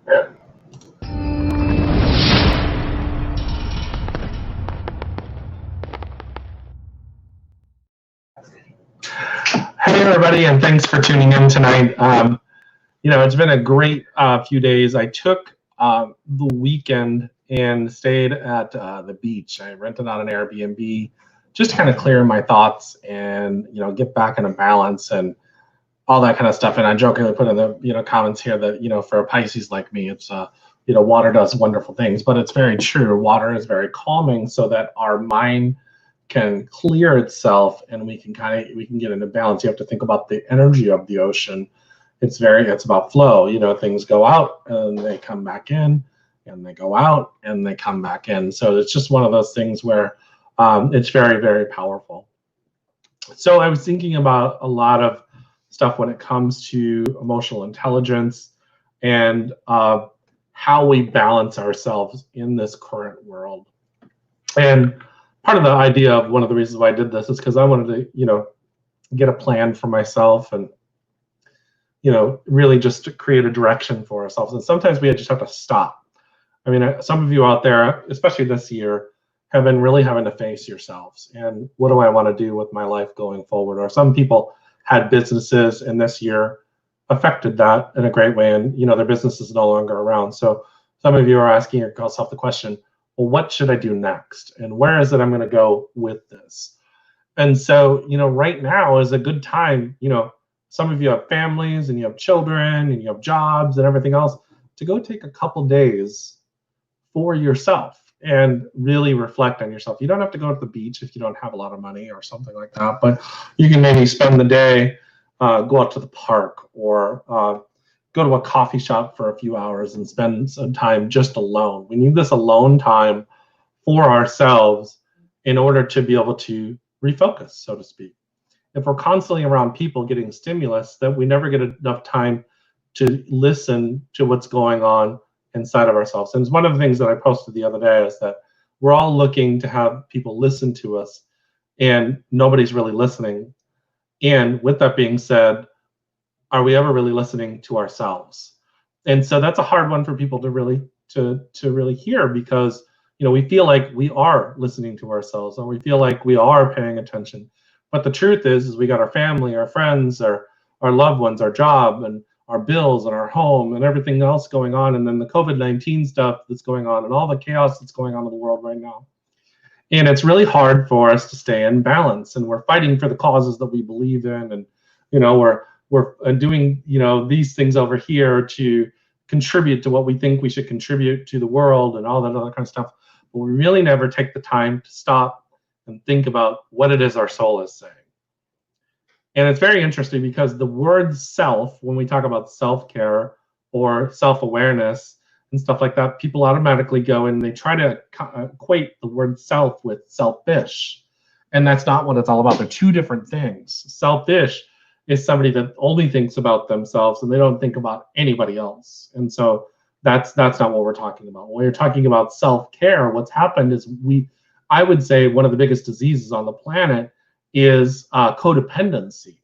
Hey, everybody, and thanks for tuning in tonight. It's been a great few days. I took the weekend and stayed at the beach. I rented out an Airbnb just to kind of clear my thoughts and, get back in a balance and all that kind of stuff. And I jokingly put in the, comments here that, for a Pisces like me, it's, water does wonderful things, but it's very true. Water is very calming so that our mind can clear itself and we can get into balance. You have to think about the energy of the ocean. It's about flow. Things go out and they come back in, and they go out and they come back in. So it's just one of those things where it's very, very powerful. So I was thinking about a lot of stuff when it comes to emotional intelligence and how we balance ourselves in this current world. And part of the idea of one of the reasons why I did this is because I wanted to, get a plan for myself and, really just to create a direction for ourselves. And sometimes we just have to stop. I mean, some of you out there, especially this year, have been really having to face yourselves. And what do I want to do with my life going forward? Or some people had businesses and this year affected that in a great way. And, their business is no longer around. So some of you are asking yourself the question, well, what should I do next? And where is it I'm going to go with this? And so, right now is a good time. Some of you have families and you have children and you have jobs and everything else, to go take a couple days for yourself and really reflect on yourself. You don't have to go to the beach if you don't have a lot of money or something like that, but you can maybe spend the day, go out to the park, or go to a coffee shop for a few hours and spend some time just alone. We need this alone time for ourselves in order to be able to refocus, so to speak. If we're constantly around people getting stimulus, that we never get enough time to listen to what's going on inside of ourselves. And it's one of the things that I posted the other day is that we're all looking to have people listen to us, and nobody's really listening. And with that being said, are we ever really listening to ourselves? And so that's a hard one for people to really hear, because we feel like we are listening to ourselves, or we feel like we are paying attention. But the truth is we got our family, our friends, our loved ones, our job, and our bills, and our home, and everything else going on, and then the COVID-19 stuff that's going on, and all the chaos that's going on in the world right now. And it's really hard for us to stay in balance, and we're fighting for the causes that we believe in, and we're doing these things over here to contribute to what we think we should contribute to the world and all that other kind of stuff. But we really never take the time to stop and think about what it is our soul is saying. And it's very interesting because the word self, when we talk about self-care or self-awareness and stuff like that, people automatically go and they try to equate the word self with selfish. And that's not what it's all about. They're two different things. Selfish is somebody that only thinks about themselves and they don't think about anybody else. And so that's not what we're talking about. When we're talking about self-care, what's happened is I would say one of the biggest diseases on the planet is codependency.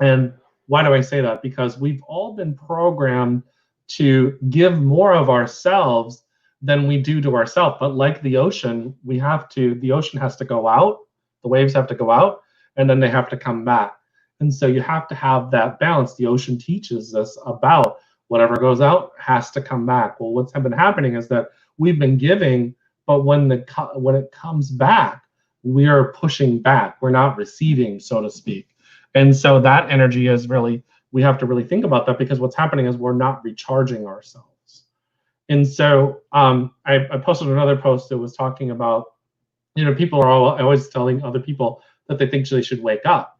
And why do I say that? Because we've all been programmed to give more of ourselves than we do to ourselves. But like the ocean, the ocean has to go out, the waves have to go out, and then they have to come back. And so you have to have that balance. The ocean teaches us about whatever goes out has to come back. Well, what's been happening is that we've been giving, but when it comes back, we are pushing back. We're not receiving, so to speak. And so that energy is really, we have to really think about that, because what's happening is we're not recharging ourselves. And so I posted another post that was talking about, people are always telling other people that they think they should wake up.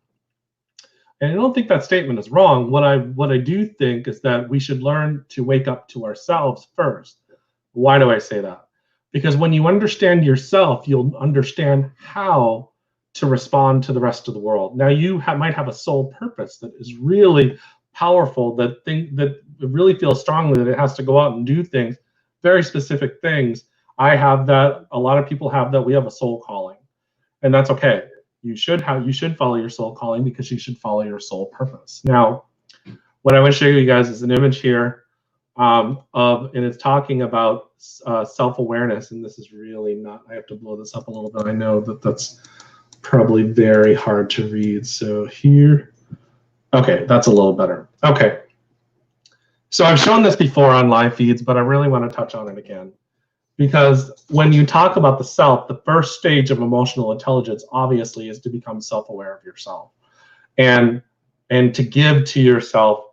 And I don't think that statement is wrong. What I do think is that we should learn to wake up to ourselves first. Why do I say that? Because when you understand yourself, you'll understand how to respond to the rest of the world. Now, you might have a soul purpose that is really powerful, that really feels strongly that it has to go out and do things, very specific things. I have that. A lot of people have that. We have a soul calling, and that's okay. You should follow your soul calling, because you should follow your soul purpose. Now, what I want to show you guys is an image here and it's talking about self-awareness. And this is really not, I have to blow this up a little bit. I know that that's probably very hard to read. So here, okay, that's a little better. Okay. So I've shown this before on live feeds, but I really want to touch on it again. Because when you talk about the self, the first stage of emotional intelligence, obviously, is to become self-aware of yourself. And to give to yourself,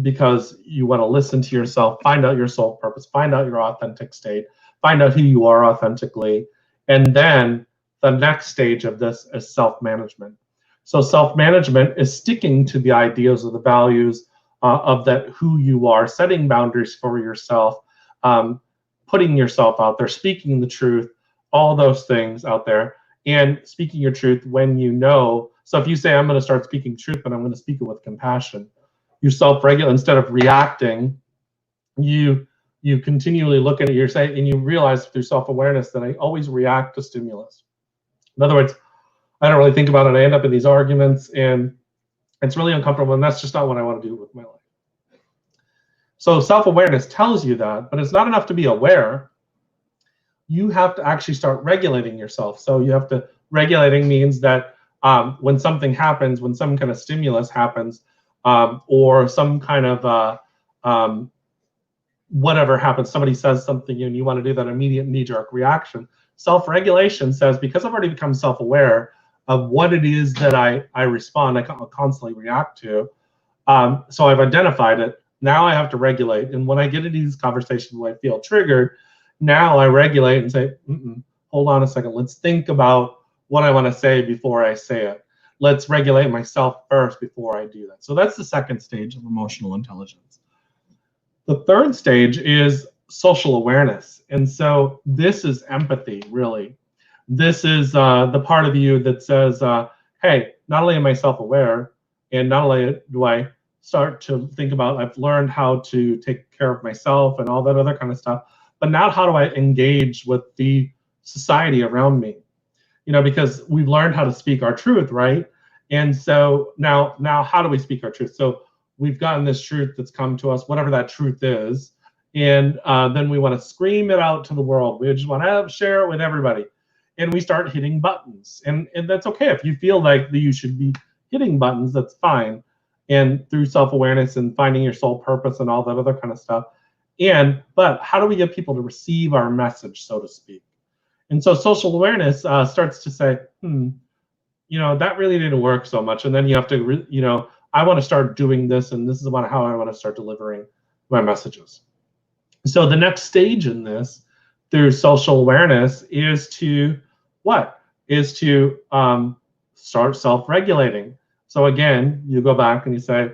because you want to listen to yourself, find out your soul purpose, find out your authentic state, find out who you are authentically. And then the next stage of this is self-management. So self-management is sticking to the ideas or the values of that who you are, setting boundaries for yourself, putting yourself out there, speaking the truth, all those things out there, and speaking your truth when you know. So if you say, I'm going to start speaking truth, but I'm going to speak it with compassion, you self-regulate. Instead of reacting, you continually look at it, you're saying, and you realize through self-awareness that I always react to stimulus. In other words, I don't really think about it. I end up in these arguments, and it's really uncomfortable, and that's just not what I want to do with my life. So self-awareness tells you that, but it's not enough to be aware. You have to actually start regulating yourself. So you have to, regulating means that when something happens, when some kind of stimulus happens, or some kind of whatever happens, somebody says something and you want to do that immediate knee-jerk reaction. Self-regulation says, because I've already become self-aware of what it is that I respond, I constantly react to, so I've identified it. Now I have to regulate. And when I get into these conversations where I feel triggered, now I regulate and say, hold on a second. Let's think about what I want to say before I say it. Let's regulate myself first before I do that. So that's the second stage of emotional intelligence. The third stage is social awareness. And so this is empathy, really. This is the part of you that says, hey, not only am I self-aware, and not only do I start to think about, I've learned how to take care of myself and all that other kind of stuff, but now how do I engage with the society around me? You know, because we've learned how to speak our truth, right? And so now how do we speak our truth? So we've gotten this truth that's come to us, whatever that truth is, and then we want to scream it out to the world. We just want to share it with everybody. And we start hitting buttons. And that's okay. If you feel like you should be hitting buttons, that's fine. And through self-awareness and finding your soul purpose and all that other kind of stuff. But how do we get people to receive our message, so to speak? And so social awareness starts to say, you know, that really didn't work so much. And then you have to, you know, I want to start doing this, and this is how I want to start delivering my messages. So the next stage in this, through social awareness, is to what? Is to start self-regulating. So again, you go back and you say,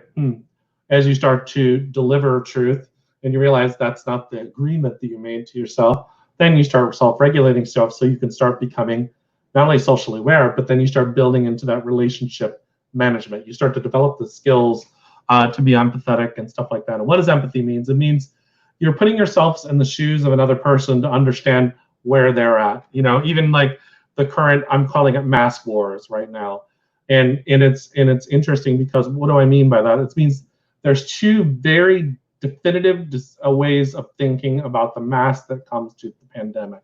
as you start to deliver truth and you realize that's not the agreement that you made to yourself, then you start self-regulating stuff so you can start becoming not only socially aware, but then you start building into that relationship management. You start to develop the skills to be empathetic and stuff like that. And what does empathy mean? It means you're putting yourselves in the shoes of another person to understand where they're at. You know, even like the current, I'm calling it mask wars right now. And it's interesting because what do I mean by that? It means there's two very definitive ways of thinking about the mask that comes to the pandemic.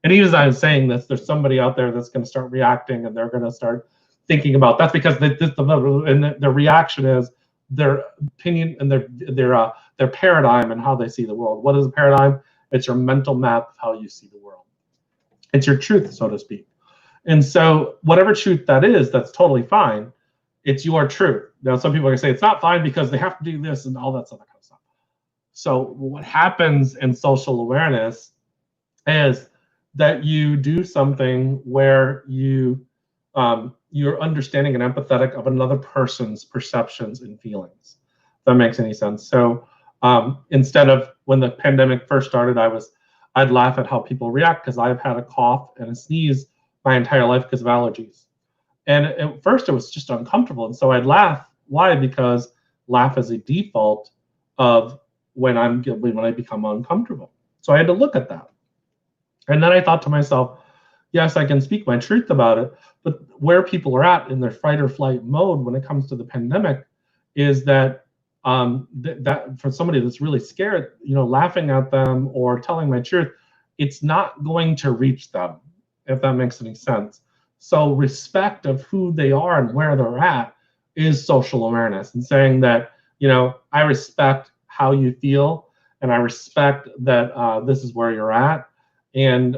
And even as I'm saying this, there's somebody out there that's going to start reacting, and they're going to start thinking about that's because the reaction is their opinion and their paradigm and how they see the world. What is a paradigm? It's your mental map of how you see the world. It's your truth, so to speak. And so whatever truth that is, that's totally fine. It's your truth. Now, some people are going to say it's not fine because they have to do this and all that other kind of stuff. So what happens in social awareness is that you do something where you're understanding and empathetic of another person's perceptions and feelings. If that makes any sense. So instead of when the pandemic first started, I'd laugh at how people react because I've had a cough and a sneeze my entire life because of allergies. And at first it was just uncomfortable. And so I'd laugh. Why? Because laugh is a default of when I become uncomfortable. So I had to look at that. And then I thought to myself, yes, I can speak my truth about it, but where people are at in their fight or flight mode when it comes to the pandemic is that that for somebody that's really scared, laughing at them or telling my truth, it's not going to reach them, if that makes any sense. So respect of who they are and where they're at is social awareness, and saying that, I respect how you feel, and I respect that this is where you're at, and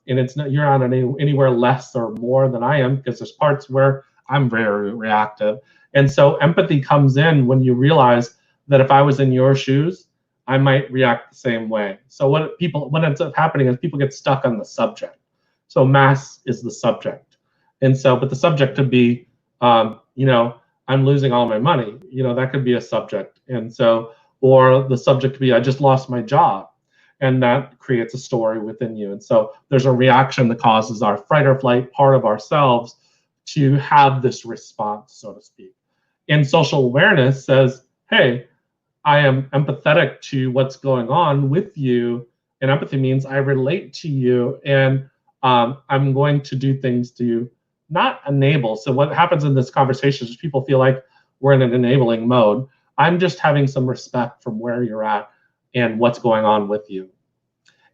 it's not, you're not anywhere less or more than I am, because there's parts where I'm very reactive. And so empathy comes in when you realize that if I was in your shoes, I might react the same way. So what ends up happening is people get stuck on the subject. So mass is the subject. And so, but the subject could be, I'm losing all my money. That could be a subject. And so, or the subject could be, I just lost my job. And that creates a story within you. And so there's a reaction that causes our fight or flight part of ourselves to have this response, so to speak. And social awareness says, hey, I am empathetic to what's going on with you. And empathy means I relate to you, and I'm going to do things to not enable. So what happens in this conversation is people feel like we're in an enabling mode. I'm just having some respect from where you're at and what's going on with you.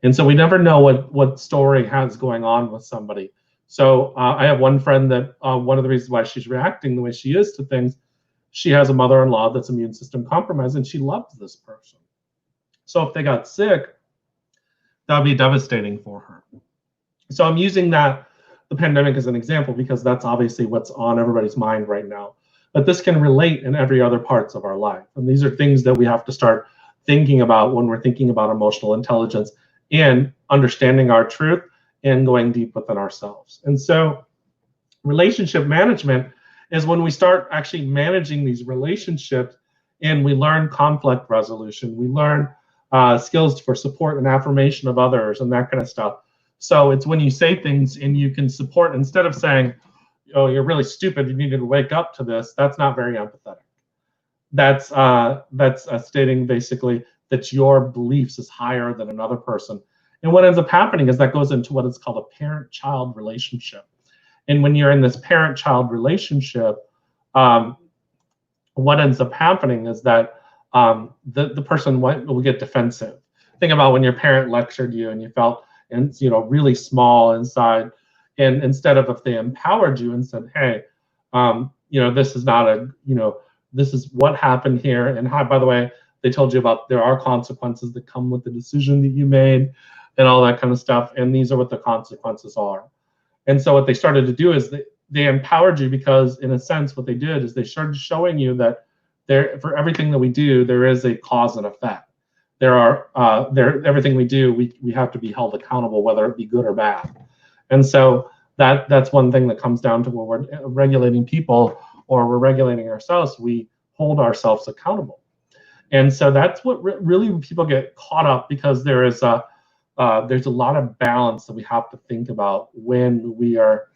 And so we never know what story has going on with somebody. So I have one friend that one of the reasons why she's reacting the way she is to things, she has a mother-in-law that's immune system compromised, and she loves this person. So if they got sick, that would be devastating for her. So I'm using the pandemic as an example, because that's obviously what's on everybody's mind right now. But this can relate in every other parts of our life. And these are things that we have to start thinking about when we're thinking about emotional intelligence and understanding our truth and going deep within ourselves. And so relationship management is when we start actually managing these relationships, and we learn conflict resolution. We learn skills for support and affirmation of others and that kind of stuff. So it's when you say things and you can support, instead of saying, oh, you're really stupid, you need to wake up to this. That's not very empathetic. That's stating basically that your beliefs is higher than another person. And what ends up happening is that goes into what is called a parent-child relationship. And when you're in this parent-child relationship, what ends up happening is that the person will get defensive. Think about when your parent lectured you and you felt really small inside, and instead of, if they empowered you and said, hey, this is not this is what happened here, and how, by the way, they told you about there are consequences that come with the decision that you made and all that kind of stuff, and these are what the consequences are. And so what they started to do is they empowered you, because in a sense what they did is they started showing you that for everything that we do, there is a cause and effect. Everything we do, we have to be held accountable, whether it be good or bad. And so that's one thing that comes down to when we're regulating people or we're regulating ourselves, we hold ourselves accountable. And so that's what really people get caught up, because there's a lot of balance that we have to think about when we are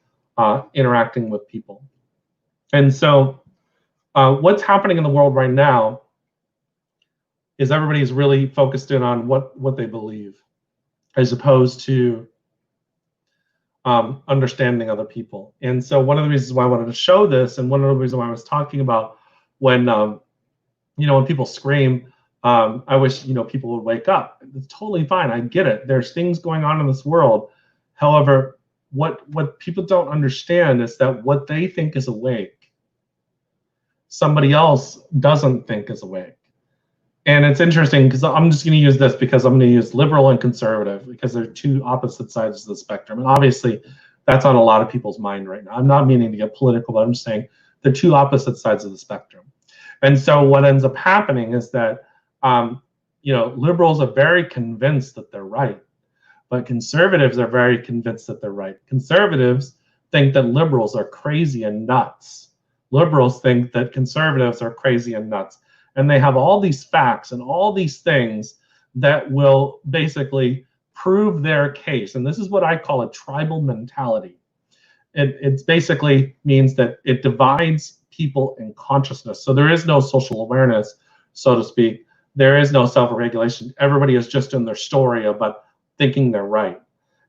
interacting with people. And so what's happening in the world right now is everybody's really focused in on what they believe, as opposed to understanding other people. And so one of the reasons why I wanted to show this, and one of the reasons why I was talking about when when people scream, I wish people would wake up. It's totally fine. I get it. There's things going on in this world. However, what people don't understand is that what they think is awake, somebody else doesn't think is awake. And it's interesting, because I'm just going to use this, because I'm going to use liberal and conservative, because they're two opposite sides of the spectrum. And obviously, that's on a lot of people's mind right now. I'm not meaning to get political, but I'm just saying they're two opposite sides of the spectrum. And so what ends up happening is that liberals are very convinced that they're right, but conservatives are very convinced that they're right. Conservatives think that liberals are crazy and nuts. Liberals think that conservatives are crazy and nuts. And they have all these facts and all these things that will basically prove their case. And this is what I call a tribal mentality. It basically means that it divides people in consciousness. So there is no social awareness, so to speak. There is no self-regulation. Everybody is just in their story about thinking they're right.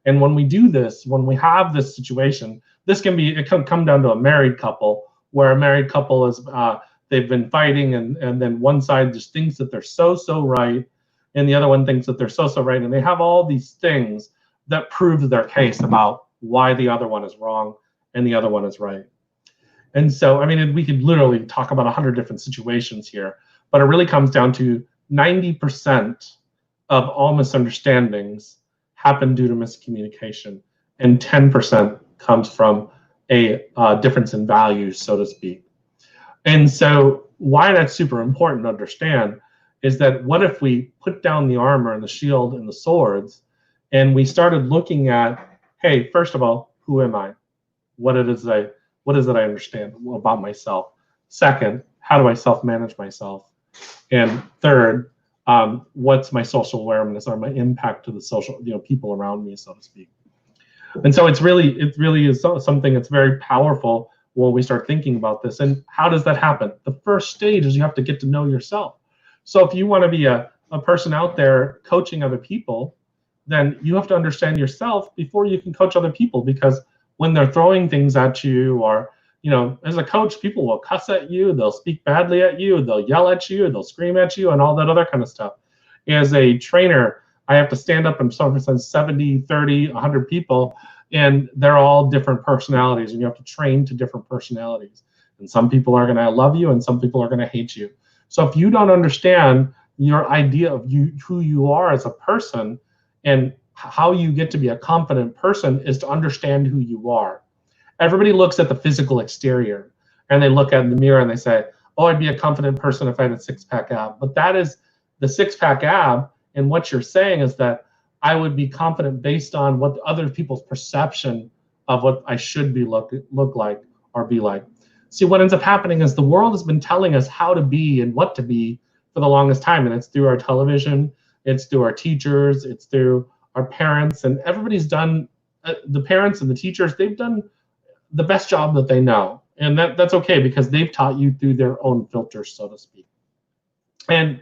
And when we do this, when we have this situation, it can come down to a married couple, where a married couple is they've been fighting, and then one side just thinks that they're so right, and the other one thinks that they're so right, and they have all these things that prove their case about why the other one is wrong and the other one is right. And so, I mean, we could literally talk about 100 different situations here, but it really comes down to 90% of all misunderstandings happen due to miscommunication, and 10% comes from a difference in values, so to speak. And so why that's super important to understand is that what if we put down the armor and the shield and the swords, and we started looking at, hey, first of all, who am I? What is it I understand about myself? Second, how do I self-manage myself? And third, what's my social awareness or my impact to the social, people around me, so to speak. And so it really is something that's very powerful when we start thinking about this. And how does that happen? The first stage is you have to get to know yourself. So if you want to be a person out there coaching other people, then you have to understand yourself before you can coach other people, because when they're throwing things at you, or as a coach, people will cuss at you, they'll speak badly at you, they'll yell at you, they'll scream at you, and all that other kind of stuff. As a trainer, I have to stand up and present 70, 30, 100 people, and they're all different personalities, and you have to train to different personalities. And some people are going to love you, and some people are going to hate you. So if you don't understand your idea of who you are as a person, and how you get to be a confident person is to understand who you are. Everybody looks at the physical exterior, and they look at the mirror and they say, oh, I'd be a confident person if I had a six-pack ab. But that is the six-pack ab, and what you're saying is that I would be confident based on what other people's perception of what I should be look like or be like. See, what ends up happening is the world has been telling us how to be and what to be for the longest time, and it's through our television, it's through our teachers, it's through our parents, and everybody's done, the parents and the teachers, they've done the best job that they know. And that's okay, because they've taught you through their own filters, so to speak. And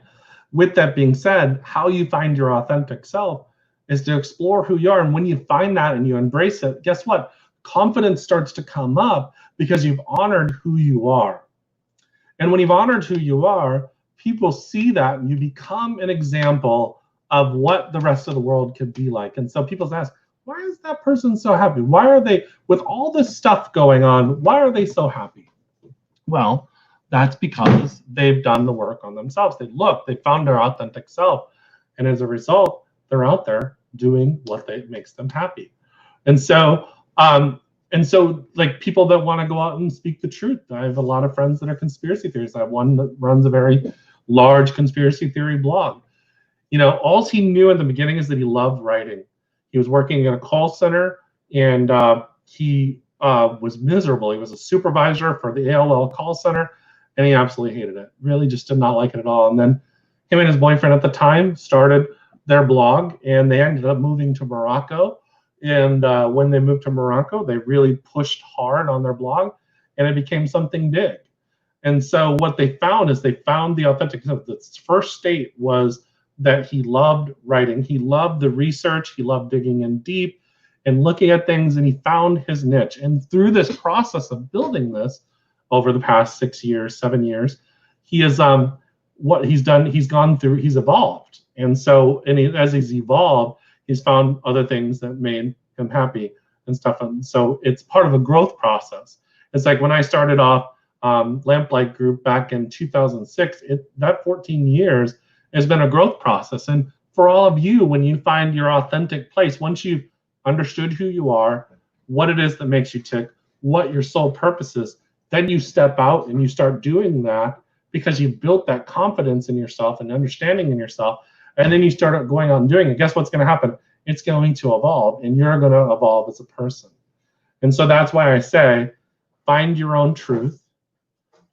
with that being said, how you find your authentic self is to explore who you are. And when you find that and you embrace it, guess what? Confidence starts to come up because you've honored who you are. And when you've honored who you are, people see that, and you become an example of what the rest of the world could be like. And so people ask, why is that person so happy? Why are they, with all this stuff going on, why are they so happy? Well, that's because they've done the work on themselves. They found their authentic self. And as a result, they're out there doing what makes them happy. And so like people that want to go out and speak the truth. I have a lot of friends that are conspiracy theorists. I have one that runs a very large conspiracy theory blog. All he knew in the beginning is that he loved writing. He was working in a call center, and he was miserable. He was a supervisor for the AOL call center, and he absolutely hated it. Really just did not like it at all. And then him and his boyfriend at the time started their blog, and they ended up moving to Morocco. And when they moved to Morocco, they really pushed hard on their blog, and it became something big. And so what they found is they found the authentic self. The first state was that he loved writing. He loved the research. He loved digging in deep and looking at things, and he found his niche. And through this process of building this over the past 6 years, 7 years, he is what he's done, he's gone through, he's evolved. And so as he's evolved, he's found other things that made him happy and stuff. And so it's part of a growth process. It's like when I started off Lamplight Group back in 2006, that 14 years has been a growth process. And for all of you, when you find your authentic place, once you've understood who you are, what it is that makes you tick, what your sole purpose is, then you step out and you start doing that because you've built that confidence in yourself and understanding in yourself. And then you start going out and doing it. Guess what's going to happen? It's going to evolve, and you're going to evolve as a person. And so that's why I say, find your own truth,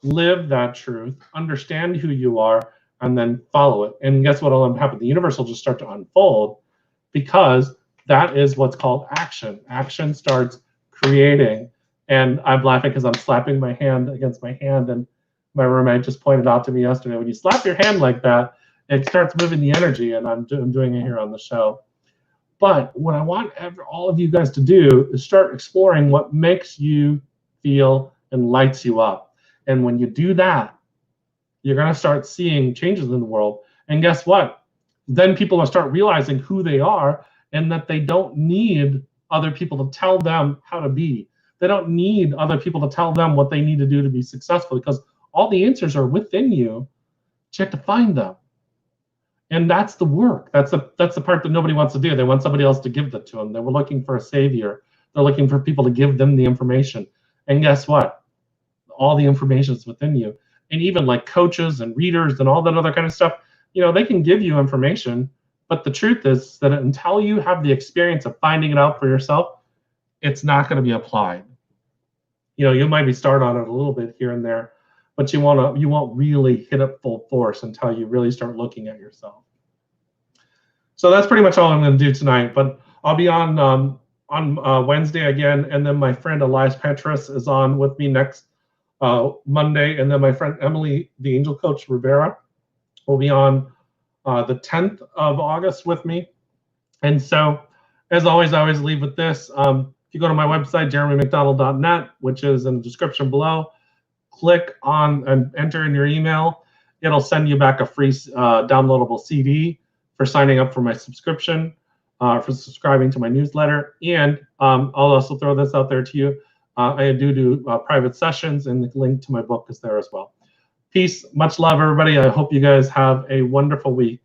live that truth, understand who you are, and then follow it. And guess what will happen? The universe will just start to unfold, because that is what's called action. Action starts creating. And I'm laughing because I'm slapping my hand against my hand, and my roommate just pointed out to me yesterday, when you slap your hand like that, it starts moving the energy, and I'm doing it here on the show. But what I want all of you guys to do is start exploring what makes you feel and lights you up. And when you do that, You're going to start seeing changes in the world. And guess what? Then people will start realizing who they are and that they don't need other people to tell them how to be. They don't need other people to tell them what they need to do to be successful, because all the answers are within you. You have to find them. And that's the work. That's the part that nobody wants to do. They want somebody else to give that to them. They were looking for a savior. They're looking for people to give them the information. And guess what? All the information is within you. And even like coaches and readers and all that other kind of stuff, you know, they can give you information, but the truth is that until you have the experience of finding it out for yourself, it's not going to be applied. You know, you might be start on it a little bit here and there, but you won't really hit it full force until you really start looking at yourself. So that's pretty much all I'm going to do tonight. But I'll be on Wednesday again, and then my friend Elias Petrus is on with me next Monday, and then my friend Emily, the Angel Coach Rivera, will be on the 10th of August with me. And so, as always, I always leave with this. If you go to my website, jeremymcdonald.net, which is in the description below, click on and enter in your email. It'll send you back a free downloadable CD for signing up for my subscription, for subscribing to my newsletter. And I'll also throw this out there to you. I do private sessions, and the link to my book is there as well. Peace, much love, everybody. I hope you guys have a wonderful week.